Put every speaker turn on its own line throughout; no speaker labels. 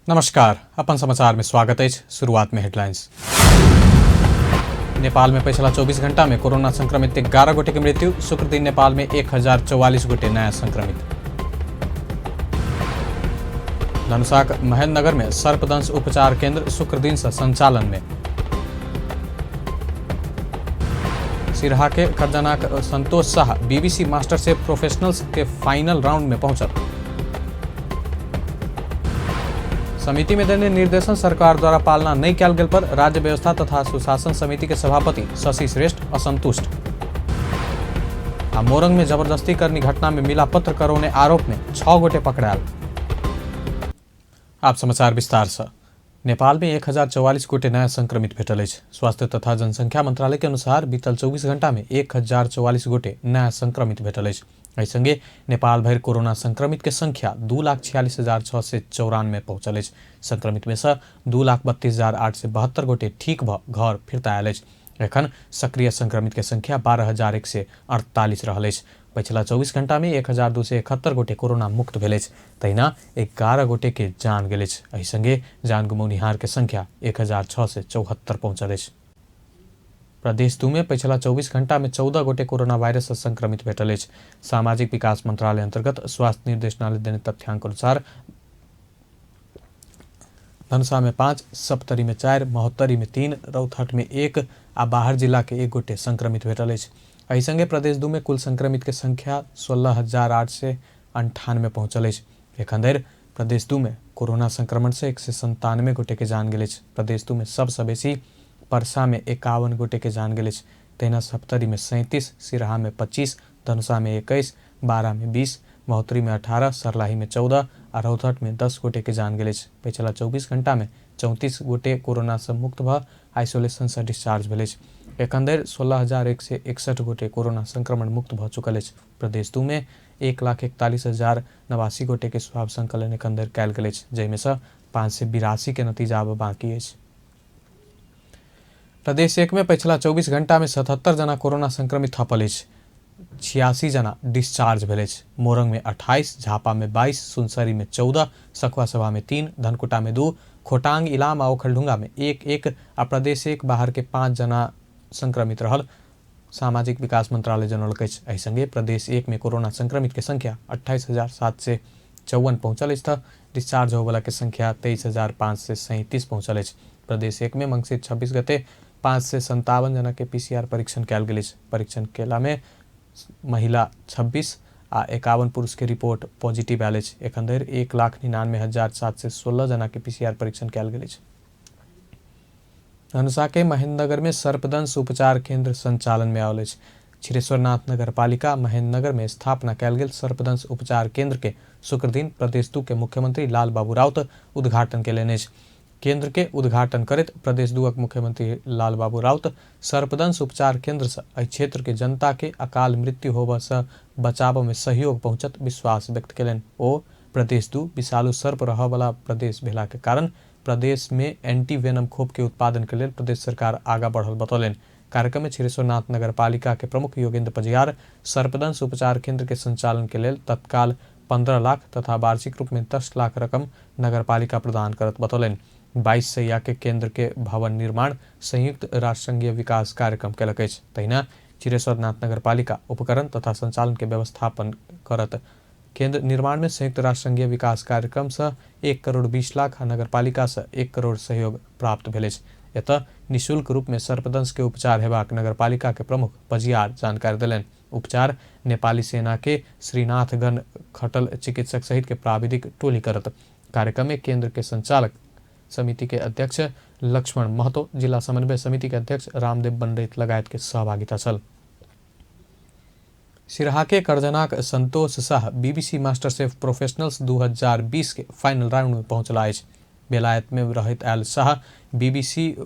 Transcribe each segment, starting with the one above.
नमस्कार, अपन समाचार में स्वागत है। शुरुआत में हेडलाइंस। नेपाल में पिछला 24 घंटा में कोरोना संक्रमित 11 गोटे की मृत्यु। शुक्र दिन नेपाल में 1044 गोटे नया संक्रमित। धनुषाक महेंद्रनगर में सर्पदंश उपचार केंद्र शुक्र दिन से संचालन में। सिरहा के खरजनाक संतोष शाह बीबीसी मास्टरशेफ प्रोफेशनल्स के फाइनल राउंड में पहुंचा। समिति में देने निर्देशन सरकार द्वारा पालना नहीं किया गेल पर राज्य व्यवस्था तथा सुशासन समिति के सभापति शशि श्रेष्ठ असंतुष्ट। मोरंग में जबरदस्ती करनी घटना में मिला पत्रकारों ने आरोप में 6 गोटे पकड़ायल। आप समाचार विस्तार से। नेपाल में 1044 गोटे नया संक्रमित भेटल अछि। स्वास्थ्य तथा जनसंख्या मंत्रालय के अनुसार बीतल 24 घंटा में 1044 गोटे नया संक्रमित भेटल अछि। एहि संगे नेपाल भर कोरोना संक्रमित के संख्या 2,46,694 पहुंचल अछि। संक्रमित में से 2,32,872 गोटे ठीक भ घर फिरता आयल अछि। एखन सक्रिय संक्रमित के संख्या 12,148 रहल अछि। पिछला 24 घंटा में 1,271 गोटे कोरोना मुक्त भेल अछि। तहिना 11 गोटे के जान गेल अछि। एहि संगे जान गुमौनिहार के संख्या 1,674 पहुंचल अछि। प्रदेश 2 में पिछला 24 घंटा में 14 गोटे कोरोना वायरस से संक्रमित भेटल अछि। सामाजिक विकास मंत्रालय अंतर्गत स्वास्थ्य निर्देशनालय देने तथ्यांक अनुसार धनुषा में 5, सप्तरी में 4, महोत्तरी में 3, रौतहट में 1 आ बाहर जिला के 1 गोटे संक्रमित भेटल अछि। एहि संगे प्रदेश 2 में कुल संक्रमित के संख्या 16,898 पहुंचल अछि। एखन धरि प्रदेश 2 में कोरोना संक्रमण से 197 गोटे के जान गेल अछि। प्रदेश 2 में सबसे बेसी परसा में 51 गोटे के जान गेल अछि। तहिना सप्तरी में 37, सिरहा में 25, धनुषा में 21, बारा में 20, महोत्तरी में 18, सरलाही में 14 और रौतहट में 10 गोटे के जान गेल अछि। पिछला 24 घंटा में 34 गोटे कोरोना से मुक्त भ आइसोलेशन से डिस्चार्ज भेल अछि। एखन धरि 16,161 गोटे कोरोना संक्रमण मुक्त भ चुकल अछि। प्रदेश 2 में 1,41,089 गोटे के स्वाब संकलन एखन धरि कयल गेल अछि, जाहिमे से 582 के नतीजा अब बाकी अछि। प्रदेश 1 में पिछला 24 घंटा में 77 जना कोरोना संक्रमित थपल अछि। 86 जना डिस्चार्ज भेल अछि। मोरंग में 28, झापा में 22, सुनसरी में 14, सखुवासभा में 3, धनकुटा में 2, खोटांग, इलाम और ओखलढुंगा में 1-1 आ प्रदेश 1 बाहर के 5 जना संक्रमित रहल सामाजिक विकास मंत्रालय जनौलक अछि। एहि संगे प्रदेश 1 में कोरोना संक्रमित के संख्या 28,754 पहुंचल अछि। डिस्चार्ज होबला के संख्या 23,537 पहुंचल अछि। प्रदेश 1 में मंगसिर 26 गते 557 जना के PCR परीक्षण कयल गेल अछि। परीक्षण केला में महिला 26 आ 51 पुरुष के रिपोर्ट पॉजिटिव आयल अछि। एखन धरि 1,99,716 जना के PCR परीक्षण कयल गेल अछि। धनुषा के महेंद्रनगर में सर्पदंश उपचार केंद्र संचालन में आयल अछि। क्षीरेश्वरनाथ नगर पालिका महेंद्रनगर में स्थापना कयल गेल सर्पदंश उपचार केंद्र के शुक्र दिन प्रदेश 2 के मुख्यमंत्री लाल बाबू राउत उद्घाटन केलनि अछि। केंद्र के उद्घाटन करैत प्रदेश 2 मुख्यमंत्री लाल बाबू राउत सर्पदंश उपचार केंद्र से एहि क्षेत्र के जनता के अकाल मृत्यु होबय से बचाव में सहयोग पहुंचत विश्वास व्यक्त केलनि। ओ प्रदेश 2 विषालु सर्प रहय वाला प्रदेश भेला के कारण प्रदेश में एंटी वेनम खोप के उत्पादन के लिए प्रदेश सरकार आगा बढ़ल बतौलनि। कार्यक्रम में क्षीरेश्वरनाथ नगर पालिका के प्रमुख योगेंद्र पजियार सर्पदंश उपचार केंद्र के संचालन के लिए तत्काल 15 लाख तथा वार्षिक रूप में 10 लाख रकम नगर पालिका प्रदान करत बतौलनि। 22 सैया के केंद्र के भवन निर्माण संयुक्त राष्ट्र संघीय विकास कार्यक्रम केलक अछि। तहिना क्षीरेश्वरनाथ नगर पालिका उपकरण तथा संचालन के व्यवस्थापन करत। केंद्र निर्माण में संयुक्त राष्ट्र संघीय विकास कार्यक्रम से 1 करोड़ 20 लाख नगर पालिका से 1 करोड़ सहयोग प्राप्त भेल अछि। एतऽ निःशुल्क रूप में सर्पदंश के उपचार हेबाक नगर पालिका के प्रमुख पजियार जानकारी देलनि। उपचार नेपाली सेना के श्रीनाथगण खटल चिकित्सक सहित के प्राविधिक टोली करत। कार्यक्रम में केंद्र के संचालक समिति के अध्यक्ष लक्ष्मण महतो, जिला समन्वय समिति के अध्यक्ष रामदेव बनरैत लगायत के सहभागिता छल। सिरहा के करजनाक Santosh Shah BBC MasterChef professionals 2020 के फाइनल राउंड में पहुंचला अछि। बेलायत में रहैत आयल शाह बीबीसी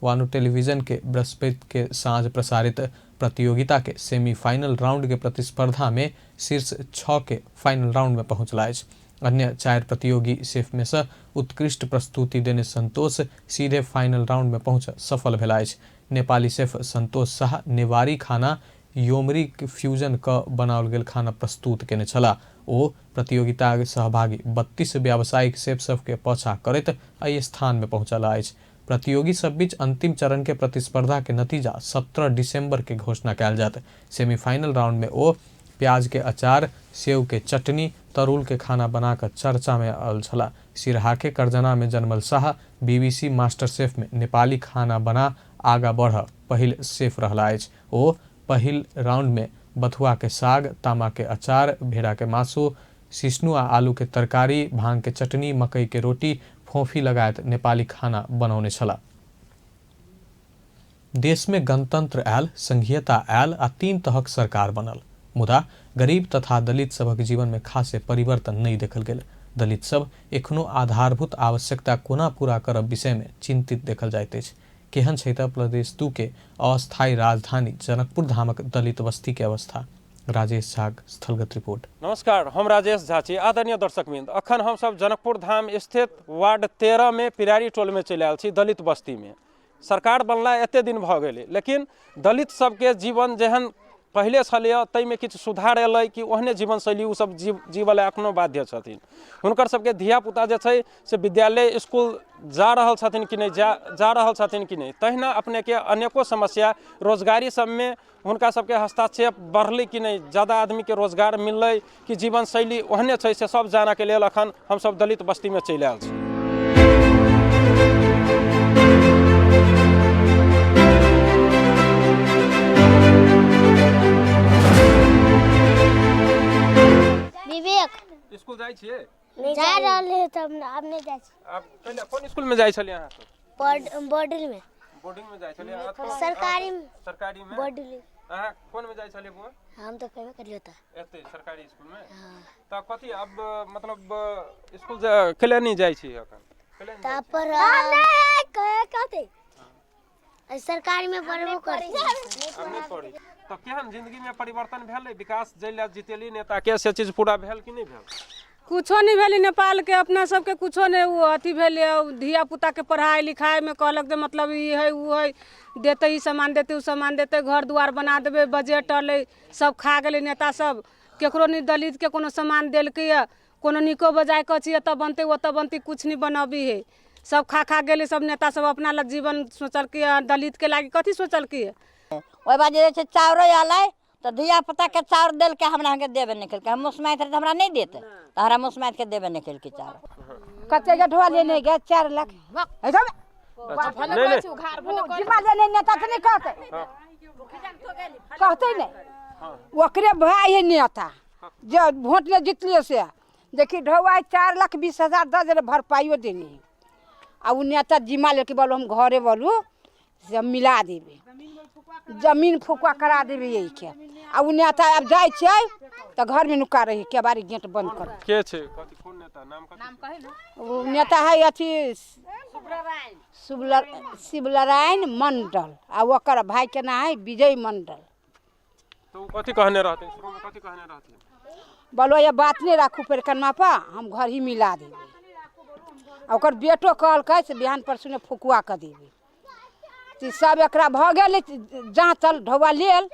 वानो टेलीविजन के बृहस्पति के साँझ प्रसारित प्रतियोगिता के सेमीफाइनल राउंड के प्रतिस्पर्धा में शीर्ष 6 के फाइनल राउंड में पहुंचला अछि। अन्य 4 प्रतियोगी शेफ में से उत्कृष्ट प्रस्तुति देने संतोष सीधे फाइनल राउंड में पहुंच सफल भेला अछि। नेपाली शेफ संतोष शाह नेवारी खाना योमरिक फ्यूजन क बनाओल गेल खाना प्रस्तुत केने छला। ओ प्रतियोगिता सहभागी 32 व्यावसायिक शेफ सबके पाछा करैत एहि स्थान में पहुंचल अछि। प्रतियोगी सब बीच अंतिम चरण के प्रतिस्पर्धा के नतीजा 17 दिसंबर के घोषणा कयल जात। सेमीफाइनल राउंड में ओ प्याज के अचार, सेव के चटनी, तरुल के खाना बनाकर चर्चा में आयल छला। सिरहा के करजना में जन्मल शाह BBC मास्टर शेफ में नेपाली खाना बना आगा बढ़ पहिल शेफ रहला अछि। ओ पहिल राउंड में बथुआ के साग, तामा के अचार, भेड़ा के मासु, सिस्नु आ आलू के तरकारी, भांग के चटनी, मकई के रोटी, फोफी लगायत नेपाली खाना बनौने छला। देश में गणतंत्र आयल, संघीयता आयल आ 3 तहक सरकार बनल, मुदा गरीब तथा दलित सबक जीवन में खासे परिवर्तन नहीं देखल गेल। दलित सब एखनो आधारभूत आवश्यकता कोना पूरा करब विषय में चिंतित देखल जाइत अछि। केहन छै त प्रदेश 2 के अस्थायी राजधानी जनकपुर धामक दलित बस्ती के अवस्था। राजेश झा स्थलगत रिपोर्ट।
नमस्कार, हम राजेश झा छी। आदरणीय दर्शकवृंद, अखन हम सब जनकपुर धाम स्थित वार्ड 13 में पिरारी टोल में चलि आयल छी, दलित बस्ती में। सरकार बनला एते दिन भ गेलै, लेकिन दलित सबके जीवन जेहन पहले छलैया तैमे किछु सुधार एलै कि ओहने जीवन शैली उ सब जीवय लेल एखनो बाध्य छथिन। हुनकर सबके धिया पुता जे छै से विद्यालय स्कूल जा रहल छथिन कि नहीं, जा रहल छथिन कि नहीं। तहिना अपने के अनेको समस्या रोजगारी सब में हुनका सबके हस्तक्षेप बढ़लै कि नहीं, ज़्यादा आदमी के रोजगार मिललै कि जीवन शैली ओहने छै, से सब जानऽ के लेल अखन हम सब दलित बस्ती में चलि आयल छी। स्कूल जाय छियै?
नहीं जा रहल है त अब नहीं जाय छी।
अब पहले कोन स्कूल में जाय छलियै अहाँ सब?
बोर्डिंग में।
बोर्डिंग में जाय छलियै?
सरकारी
में
बोर्डिंग।
अहाँ कोन में जाय छलियै बुआ?
हम तो कहबे करियो त
एते सरकारी स्कूल में। त कथि अब मतलब स्कूल केले नहीं जाय छी अखन?
ता पर कहते सरकारी में पढ़बो करती।
अब नहीं पढ़ी तो केहन जिंदगी में परिवर्तन भेलै? विकास जैला जितेली नेता के से चीज पूरा भेल कि नहीं भेल?
कुछो नहीं भेली नेपाल के, अपना सबके कुछो नहीं वो अथी भेले। धिया पुता के पढ़ाई लिखाई में कहलक जे मतलब ई है वो है, देते ई सामान देते उ सामान देते, घर द्वार बना देबे, बजट अलै, सब खा गेले नेता सब। केकरो नहीं दलित के कोनो सामान देलकै या कोनो निको बजाय कछि एत बनते ओत बनते, कुछ नहीं बनबी है। सब खा गेले सब नेता सब अपना लग जीवन सोचल कि दलित के लागी कथी सोचल कि
ओहि बाद जे चाउर आलै तो धिया पुता के चाउर देल के हमरा के देबे नहीं केलकै। हम मुसमाइत रहे तो हमरा नहीं देते, तो हमरा मुसमाइत के देबे नहीं केलकै चाउर।
कते के ढोआ लेने गए 4 लाख
नहीं
जिम्मा लेने नेता तो नहीं कहते नहीं ओकरे भाई है नेता जो वोट ले जीतलिए से देखी ढोआ 4,20,000 दे भरपाइयो देनी आ उ नेता जिम्मा लेके बोलो हम घरे बोलू से मिला देबे, जमीन फुकवा करा देबे यही के। आ उ नेता अब जाय छै त घर में नुका रही के बारी गेट बंद कर
के छै? कथि कोन नेता नाम कथि?
उ नेता है अथी शिवनारायण मंडल आ ओकर भाई के नाम है विजय मंडल।
तो कथि कहने रहते? शुरू में कथि कहने रहते?
बोलो ये बात नहीं राखू पर कन्ना पा हम घर ही मिला देबे। ओकर बेटो कहलकै से बिहान परसू ने फुकुआ कर देबे। ती सब एकरा भ गेल जांचल ढौआ लेल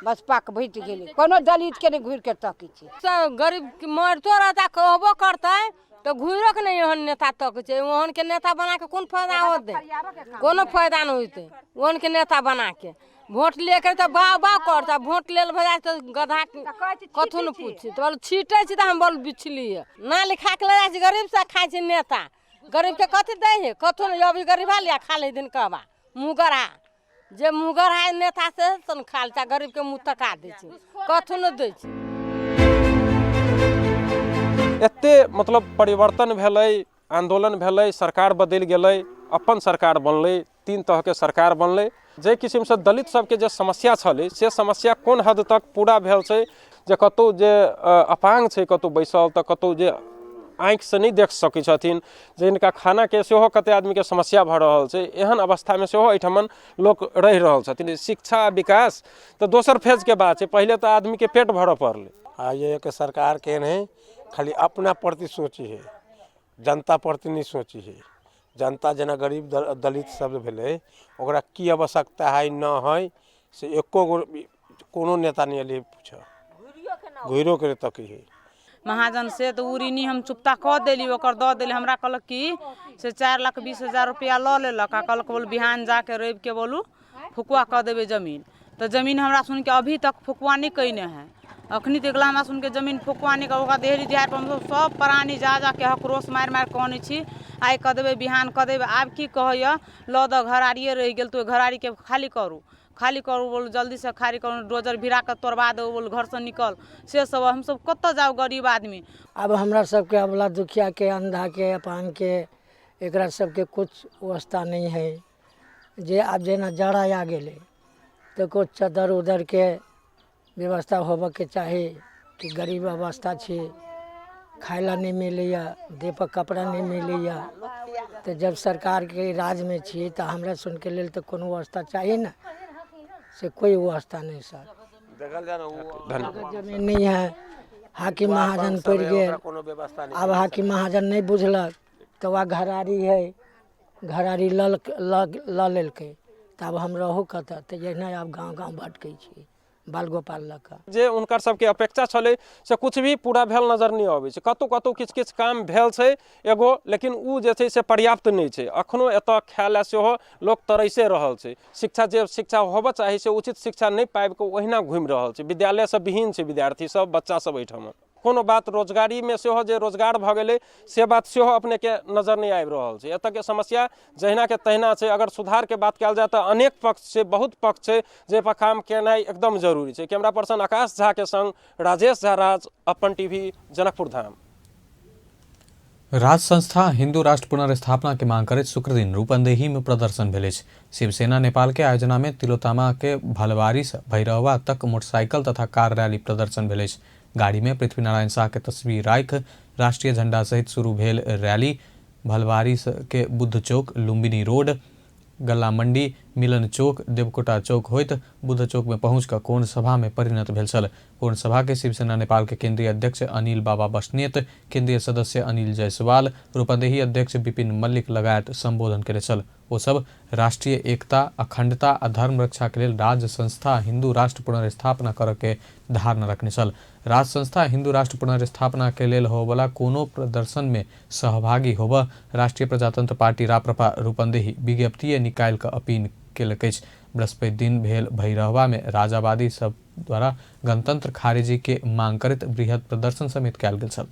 बस पाक भैट गेले, कोनो दलित के नहीं घूर के तकै छै।
सब गरीब के मरतो रहता कहबो करतै तो घूरो के नहीं ओहन नेता तक छै। ओहन के नेता बना के कोन फायदा होते? कोनो फायदा नहीं होते ओहन के नेता बना के। वोट लेकर तो बाह बाह करता, वोट लेल भजा तो गधा कथु न पूछे तो बोल छीटे छी त हम बोल बिछली ना लिखा के ले जाय छी। गरीब से खाय छी नेता, गरीब के कथि दे है? कथु न अभी गरीबा लिया खा ले दिन कहबा मुगरा जे मुगर है नेता से तन खाल चा, गरीब के मुंह तका दे छी, कथु न दे छी।
एते मतलब परिवर्तन भेलै, आंदोलन भेलै, सरकार बदल गेलै, अपन सरकार बनलै, 3 तरह के सरकार बनलै। जे किस्म से दलित सबके जे समस्या छलै से समस्या कोन हद तक पूरा भेल छै? जे कतौ जे अपांग छै कतौ बैसल त कतौ जे आँखि से नहीं देख सकै छथिन, जिनका खाना के सेहो कते आदमी के समस्या भ रहल छै, एहन अवस्था में सेहो एठमन लोक रहि रहल छथिन। शिक्षा विकास तो दोसर फेज के बात है, पहले तो आदमी के पेट भरऽ पड़लै।
ये के सरकार के नहीं खाली अपना प्रति सोची है, जनता प्रति नहीं सोची है। जनता जना गरीब दलित सब भेले ओकरा की आवश्यकता है न है से एको कोनो नेता नहीं अली पूछा घुरो करे तक ही
महाजन से तो उरीनी हम चुप्ता कह देली ओकर दऽ देली हमरा कहलक कि से 4,20,000 रुपया लऽ लेलक आ कहलक बोल बिहान जाके रवि के बोलू फुकुआ कह देवे जमीन। तो जमीन हमरा सुन के अभी तक फुकुआ नहीं कहने है। अखनी तक हमरा सुन के जमीन फुकुआ नहीं कर देहरी दिहाड़ पर हम सब प्राणी जा के हकरोस मार कहने छी आइ कह देवे बिहान कह देवे। आब की कहैया लऽ द घरारिए रहि गेल तो घरारी के खाली करू बोल जल्दी से खाली करू डोजर भिरा के तोड़वा दो बोल घर से निकल से सब हम सब कत जाओ गरीब आदमी।
अब हमरा सबके अबला दुखिया के अंधा के अपांग के एकरा सबके कुछ व्यवस्था नहीं है। जे अब जेना जड़ा आ गेले तो कुछ चदर उदर के व्यवस्था होबे के चाही कि गरीब अवस्था छे खाए ला नहीं मिलैया देह पर कपड़ा नहीं मिलैया। तो जब सरकार के राज में छी तो हमरा सुन के लेल तो कोनो व्यवस्था चाहिए ना से कोई व्यवस्था नहीं सर। जमीन नहीं है हाकिम महाजन पड़ गए। अब हाकिम महाजन नहीं बुझलक तो वह घरारी है घरारी ल लेलकै तब हम रहू कतऽ तो यही आब गाँव गाँव भटकै छी बाल गोपाल लऽ
जे उनकर सबके अपेक्षा छले से कुछ भी पूरा भेल नजर नहीं आबै छै। कतौ कतौ किछ काम भेल छै एगो लेकिन उ जे छै से पर्याप्त नहीं छै। अखनो एतऽ खाय ला सेहो लोक तरैसे रहल छै। शिक्षा जे शिक्षा होबे चाही से उचित शिक्षा नहीं पाबि के ओहिना घुमि रहल छै। विद्यालय से विहीन छै विद्यार्थी सब बच्चा सब एहिठाम। कोनो बात रोजगारी में सेहो जे रोजगार भ गेलै से बात सेहो अपने के नजर नहीं आबि रहल छै। एतऽ के समस्या जहिना के तहिना छै। अगर सुधार के बात कयल जाए तो अनेक पक्ष छै बहुत पक्ष छै जे पर काम केनाइ एकदम जरूरी छै। कैमरा पर्सन आकाश झा के संग राजेश झा राज अपन टीवी जनकपुर धाम।
राज संस्था हिंदू राष्ट्र पुनर्स्थापना के मांग करैत शुक्र दिन रूपंदेही में प्रदर्शन भेल अछि। शिवसेना नेपाल के आयोजना में तिलोत्तमा के भलवारी से भैरहवा तक मोटरसाइकिल तथा कार रैली प्रदर्शन भेल अछि। गाड़ी में पृथ्वीनारायण शाह के तस्वीर राख राष्ट्रीय झंडा सहित शुरू भेल रैली भलवारी के बुद्ध चौक लुम्बिनी रोड गल्ला मंडी मिलन चौक देवकोटा चौक होइत बुद्ध चौक में पहुंचकर पूर्ण सभा में परिणत भेल छल। पूर्ण सभा के शिवसेना नेपाल के केंद्रीय अध्यक्ष अनिल बाबा बस्नेत केंद्रीय सदस्य अनिल जायसवाल रूपंदेही अध्यक्ष विपिन मल्लिक लगायत संबोधन केने छल। वो सब राष्ट्रीय एकता अखंडता आ धर्म रक्षा के लेल राज्य संस्था हिंदू राष्ट्र पुनर्स्थापना कर के धारणा रखने छल। राज्य संस्था हिंदू राष्ट्र पुनर्स्थापना के लेल होबला कोनो प्रदर्शन में सहभागी होबा राष्ट्रीय प्रजातंत्र पार्टी राप्रपा रूपंदेही विज्ञप्ति निकाल के अपील केलक अछि। बृहस्पति दिन भेल भैरहवा में राजावादी सब द्वारा गणतंत्र खारिजी के मांग करैत बृहद प्रदर्शन समेत कयल गेल छल।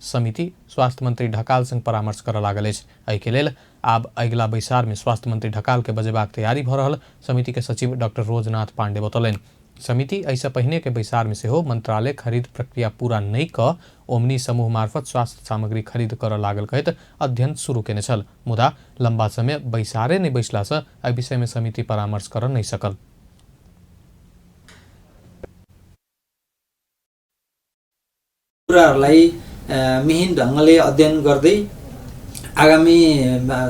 समिति स्वास्थ्य मंत्री ढकाल संग परामर्श करऽ लागल अछि। एहि के लेल आब अगिला बैसार में स्वास्थ्य मंत्री ढकाल के बजेबाक तैयारी भऽ रहल समिति के सचिव डॉक्टर रोजनाथ पांडे बतौलनि। समिति ऐसा पहिने के बैसार में सेहो मंत्रालय खरीद प्रक्रिया पूरा नहीं क ओमनी समूह मार्फत स्वास्थ्य सामग्री खरीद करऽ लागल कहैत अध्ययन शुरू केने छल। मुदा लंबा समय बैसारे नहीं बैसला से एहि विषय में समिति परामर्श करऽ नहीं सकल।
कुराहरूलाई मिहिन ढङ्गले अध्ययन गर्दै आगामी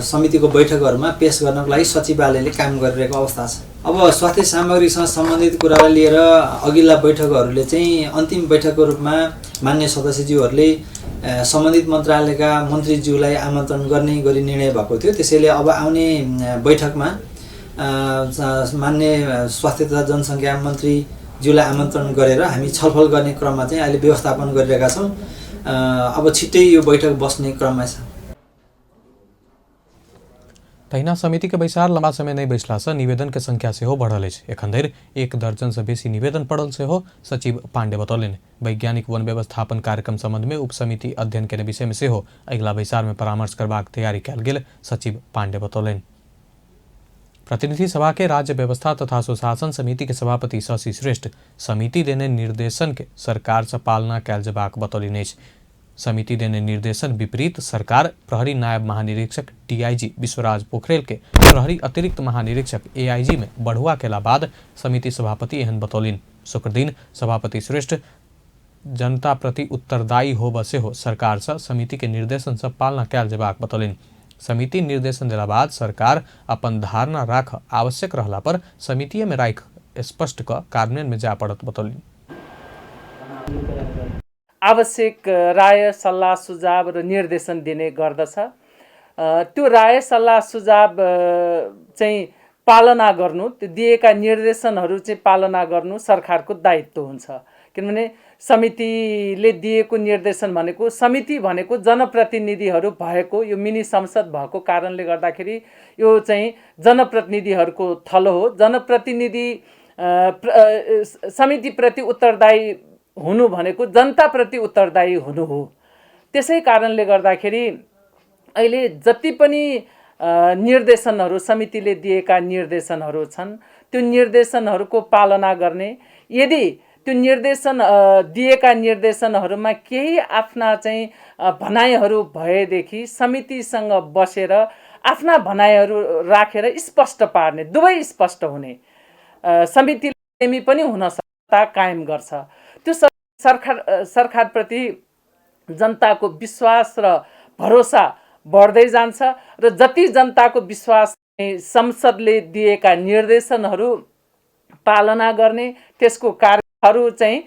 समितिको बैठकहरूमा पेश गर्नको लागि सचिवालयले काम गरिरहेको अवस्था छ। अब स्वास्थ्य सामग्रीसँग सम्बन्धित कुरालाई लिएर अघिल्ला बैठकहरूले चाहिँ अन्तिम बैठकको रूपमा मान्य सदस्यज्यूहरूले सम्बन्धित मन्त्रालयका मन्त्रीज्यूलाई आमन्त्रण गर्ने गरी निर्णय भएको थियो। त्यसैले अब आउने बैठकमा मान्य स्वास्थ्य तथा जनसङ्ख्या मन्त्रीज्यूलाई आमन्त्रण गरेर हामी छलफल गर्ने क्रममा चाहिँ अहिले व्यवस्थापन गरिरहेका छौँ। अब छिट्टै यो बैठक बस्ने क्रममा छ।
तहिना समिति के बैसार लंबा समय नहीं बैसला से निवेदन के संख्या सेहो बढ़ल अछि। एखन धरि 1 दर्जन से बेसी निवेदन पड़ल सेहो सचिव पांडे बतौलनि। वैज्ञानिक वन व्यवस्थापन कार्यक्रम संबंध में उप समिति अध्ययन के विषय में सेहो अगिला बैसार में परामर्श करबाक तैयारी कयल गेल सचिव पांडे बतौलनि। प्रतिनिधि सभा के राज्य व्यवस्था तथा सुशासन समिति के सभापति शशि श्रेष्ठ समिति देने निर्देशन के सरकार से पालना कयल जेबाक बतौलनि अछि। समिति देने निर्देशन विपरीत सरकार प्रहरी नायब महानिरीक्षक डीआईजी विश्वराज पोखरेल के प्रहरी अतिरिक्त महानिरीक्षक एआईजी में बढ़ुआ केला बाद समिति सभापति एहन बतौलिन। शुक्र दिन सभापति श्रेष्ठ जनता प्रति उत्तरदायी होबा सेहो सरकार से समिति के निर्देशन से पालना कयल जेबाक बतौलिन। समिति निर्देशन देला बाद सरकार अपन धारणा राख आवश्यक रहला पर समिति में राख स्पष्ट क कार्यान्वयन में जा पड़त बतौलिन।
आवश्यक राय सल्लाह सुझाव र निर्देशन दिने गर्दछ। त्यो राय सल्लाह सुझाव चाहिँ पालना गर्नु, त्यो दिएका निर्देशनहरू चाहिँ पालना गर्नु सरकारको दायित्व हुन्छ। किनभने समितिले दिएको निर्देशन भनेको, समिति भनेको जनप्रतिनिधिहरू भएको, यो मिनी संसद भएको कारणले गर्दाखेरि यो चाहिँ जनप्रतिनिधिहरूको थलो हो। जनप्रतिनिधि समितिप्रति उत्तरदायी हुनु भनेको जनताप्रति उत्तरदायी हुनु हो। त्यसै कारणले गर्दाखेरि अहिले जति पनि निर्देशनहरू, समितिले दिएका निर्देशनहरू छन्, त्यो निर्देशनहरूको पालना गर्ने, यदि त्यो निर्देशन दिएका निर्देशनहरूमा केही आफ्ना चाहिँ भनाइहरू भएदेखि समितिसँग बसेर आफ्ना भनाइहरू राखेर स्पष्ट पार्ने, दुवै स्पष्ट हुने, समितिले पनि हुन सक्ता कायम गर्छ। त्यो सरकारप्रति जनताको विश्वास र भरोसा बढ्दै जान्छ र जति जनताको विश्वास संसदले दिएका निर्देशनहरू पालना गर्ने, त्यसको कार्यहरू चाहिँ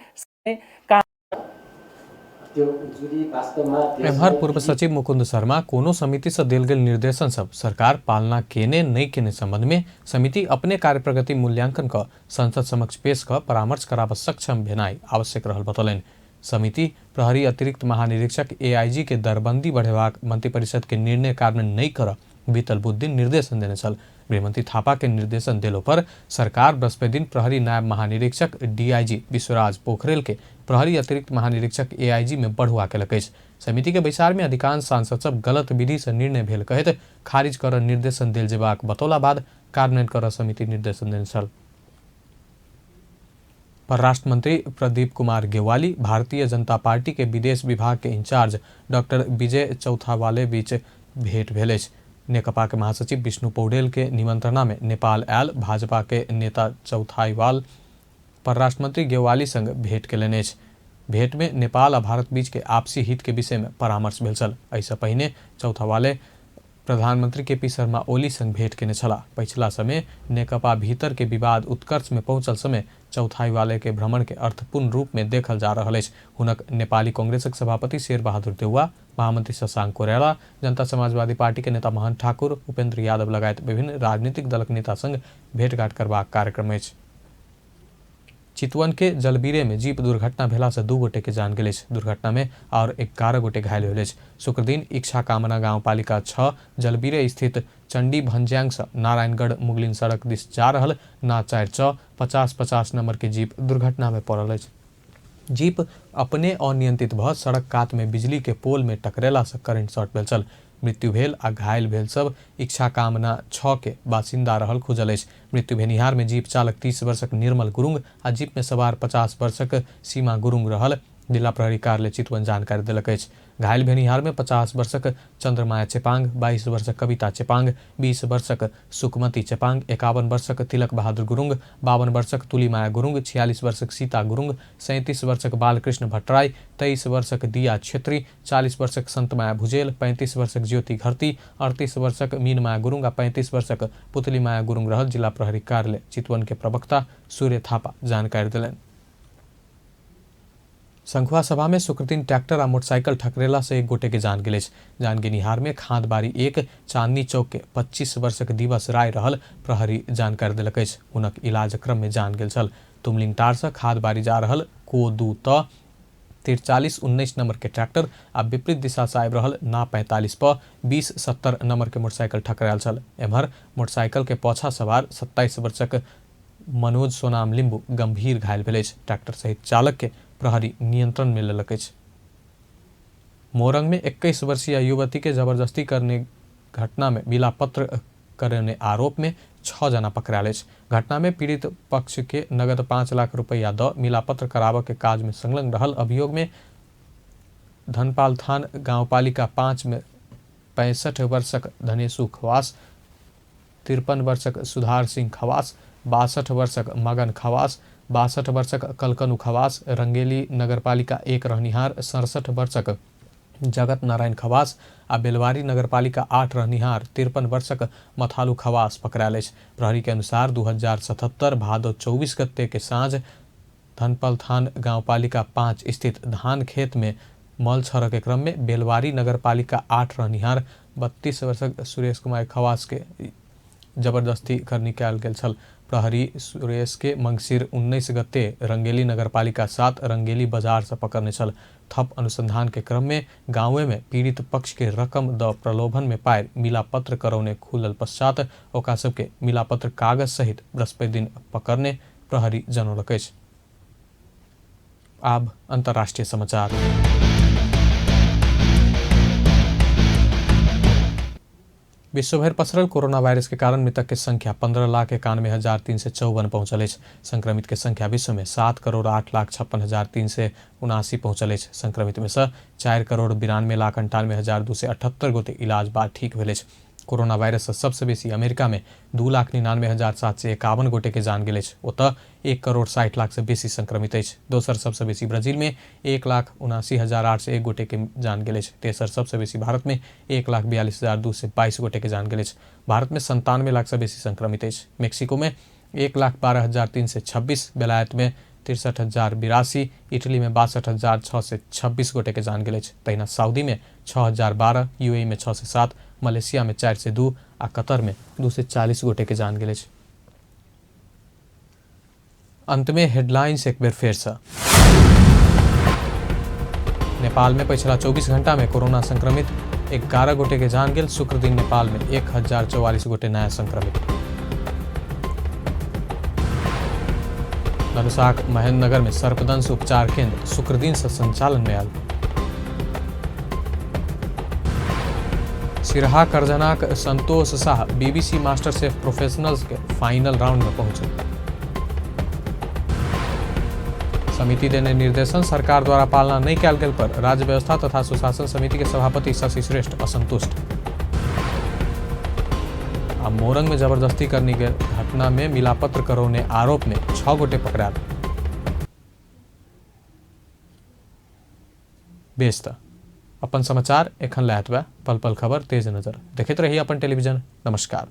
एम्हर पूर्व सचिव मुकुंद शर्मा कोनो समिति से देल गेल निर्देशन सब सरकार पालना केने नहीं केने संबंध में समिति अपने कार्य प्रगति मूल्यांकन का संसद समक्ष पेश कर परामर्श कराव सक्षम भेनाई आवश्यक रहल बतौलन। समिति प्रहरी अतिरिक्त महानिरीक्षक AIG के दरबंदी बढ़ेवाक मंत्रिपरिषद के निर्णय कार्यान्वयन नहीं कर बीतल बुध दिन निर्देशन देने चल। गृहमंत्री थापा के निर्देशन देलो पर सरकार बृहस्पति दिन प्रहरी नायब महानिरीक्षक DIG विश्वराज पोखरेल के प्रहरी अतिरिक्त महानिरीक्षक AIG में बढ़ुआ के लकेश। समिति के विचार में अधिकांश सांसद सब गलत विधि से निर्णय भेल कहत खारिज कर निर्देशन देल जेबाक बतौला बाद कार्यान्वयन कर समिति निर्देशन देने चल। परराष्ट्र मंत्री प्रदीप कुमार गेवाली भारतीय जनता पार्टी के विदेश विभाग के इंचार्ज डॉक्टर विजय चौथावाले बीच भेंट भेल। नेकपा के महासचिव विष्णु पौडेल के निमंत्रणा में नेपाल आयल भाजपा के नेता चौथाईवाल परराष्ट्र मंत्री गेवाली संग भेंट केलनि। भेंट में नेपाल आ भारत बीच के आपसी हित के विषय में परामर्श भेल छल। ऐसा पहिने चौथावाले प्रधानमंत्री KP शर्मा ओली संग भेंट केने छला। पिछला समय नेकपा भीतर के विवाद उत्कर्ष में पहुंचल समय चौथाईवाले के भ्रमण के अर्थपूर्ण रूप में देखल जा रहा है। हुनक नेपाली कांग्रेसक सभापति शेर बहादुर देउवा, महामंत्री शशांक कोइराला, जनता समाजवादी पार्टी के नेता महंत ठाकुर, उपेंद्र यादव लगायत विभिन्न राजनीतिक दलक नेता संग भेंटघाट करबाक कार्यक्रम अछि। चितवन के जलबीरे में जीप दुर्घटना भेला से 2 गोटे के जान गेल। दुर्घटना में और 11 गोटे घायल भेल। शुक्र दिन इच्छा कामना गाउँपालिका 6 जलबीरे स्थित चंडी भन्ज्याङ से नारायणगढ़ मुगलिन सड़क दिस जा रहल ना 4 50-50 नंबर के जीप दुर्घटना में पड़ल। जीप अपने अनियंत्रित भ सड़क कात में बिजली के पोल में टकरेला से करंट शॉर्ट भेल छल। मृत्यु भेल आ घायल भेल सब इच्छा कामना 6 के बासिंदा रहल खुजल अछि। मृत्यु भेनिहार में जीप चालक 30 वर्षक निर्मल गुरुङ आ जीप में सवार 50 वर्षक सीमा गुरुङ रहल। जिला प्रहरी कार्यालय चितवन जानकारी देलक अछि। घायल भेनिहार में 50 वर्षक चंद्रमाया चेपांग, 22 वर्षक कविता चेपांग, 20 वर्षक सुकमती चेपांग, 51 वर्षक तिलक बहादुर गुरुङ, 52 वर्षक तुलीमाया गुरुङ, 46 वर्षक सीता गुरुङ, 37 वर्षक बालकृष्ण भट्टराई, 23 वर्षक दिया छेत्री, 40 वर्षक संतमाया भुजेल, 35 वर्षक ज्योति घरती, 38 वर्षक मीनमाया गुरुङ, 35 वर्षक पुतलीमाया गुरुङ रहल। जिला प्रहरी कार्यालय चितवन के प्रवक्ता सूर्य थापा जानकारी दिलन। संखुआ सभा में शुक्र दिन ट्रैक्टर आ मोटरसाइकिल ठकरेला से 1 गोटे के जान गेल। जान गेनिहार में खादबारी 1 चांदनी चौक के 25 वर्षक दिवस राय रहल प्रहरी जानकारी देलक। हुनक इलाज क्रम में जान गेल छल। तुमलिंग टार से खादबारी जा रहल को 2 त 4319 नंबर के ट्रैक्टर आ विपरीत दिशा से आबि रहल ना 45 पर 2070 नंबर के मोटरसाइकिल ठकरायल छल। एम्हर मोटरसाइकिल के पाछा सवार 27 वर्षक मनोज सोनाम लिंबू गंभीर घायल भेल। ट्रैक्टर सहित चालक के प्रहरी नियंत्रण में लेलक। मोरंग में 21 वर्षीय युवती के जबरदस्ती करने घटना में मिलापत्र करने आरोप में 6 जना पकड़ायल। घटना में पीड़ित पक्ष के नगद 5 लाख रुपया द मिलापत्र कराव के काज में संलग्न रहल अभियोग में धनपाल थान गांवपालिका 5 में 65 वर्षक धनेशु खवास, 53 वर्षक सुधार सिंह खवास, 62 वर्षक मगन खवास, 62 वर्षक कलकनु खवास, रंगेली नगरपालिका 1 रहनिहार 67 वर्षक जगत नारायण खवास आ बेलवारी नगरपालिका 8 रहनिहार 53 वर्षक मथालू खवास पकड़ायल। प्रहरी के अनुसार 2077 भादो 24 गते के साँझ धनपाल थान गांवपालिका 5 स्थित धान खेत में मल छर के क्रम में बेलवारी नगरपालिका 8 रहनिहार 32 वर्षक सुरेश कुमार खवास के जबरदस्ती करनी कयल गेल छल। प्रहरी सुरेश के मंगसिर 19 गते रंगेली नगरपालिका 7 रंगेली बाजार से पकड़ने छल। थप अनुसंधान के क्रम में गाँव में पीड़ित पक्ष के रकम द प्रलोभन में पायल मिलापत्र करौने खुलल पश्चात ओकरा सबके मिलापत्र कागज सहित बृहस्पति दिन पकड़ने प्रहरी जनौलक अछि। आब अंतर्राष्ट्रीय समाचार। विश्वभर पसरल कोरोना वायरस के कारण मृतक के संख्या 15,91,354 पहुंचल अछि। संक्रमित के संख्या विश्व में 7,08,56,379 पहुंचल अछि। संक्रमित में से 4,92,98,278 गोटे इलाज बाद ठीक भेल अछि। कोरोना वायरस से सबसे बेसी अमेरिका में 2,99,751 गोटे के जान गेल अछि। ओतऽ 1,60,00,000 से बेसी संक्रमित अछि। दोसर सबसे बेसी ब्राजील में 1,79,801 गोटे के जान गेल अछि। तेसर सबसे बेसी भारत में 1,42,222 गोटे के जान गेल अछि। भारत में 97 लाख से बेसी संक्रमित अछि। मेक्सिको में 1,12,326, बेलायत में 63,082, इटली में 62,626 गोटे के जान गेल अछि। तहिना सऊदी में 6,012, यूएई में 6 से 7, मलेशिया में 4 से 2 आ कतर में 2 से 40 गोटे के जान गेल अछि। अंत में हेडलाइंस एक बेर फेर से। नेपाल में पिछला 24 घंटा में कोरोना संक्रमित 11 गोटे के जान गेल। शुक्र दिन नेपाल में 1,044 गोटे नया संक्रमित। नरुसाक महेंद्रनगर में सर्पदंश उपचार केंद्र शुक्र दिन से संचालन में आयल। सिरहा करजनाक Santosh Shah BBC MasterChef professionals के फाइनल राउंड में पहुंचे। समिति देने निर्देशन सरकार द्वारा पालना नहीं कयल गेल पर राज्य व्यवस्था तथा सुशासन समिति के सभापति शशि श्रेष्ठ असंतुष्ट। अब मोरंग में जबरदस्ती करने के घटना में मिलापत्र करौने आरोप में 6 गोटे पकड़ायल। बेस्ता अपन समाचार एखन लायत बा। पल पल खबर तेज नजर देखते रहिए अपन टेलीविजन। नमस्कार।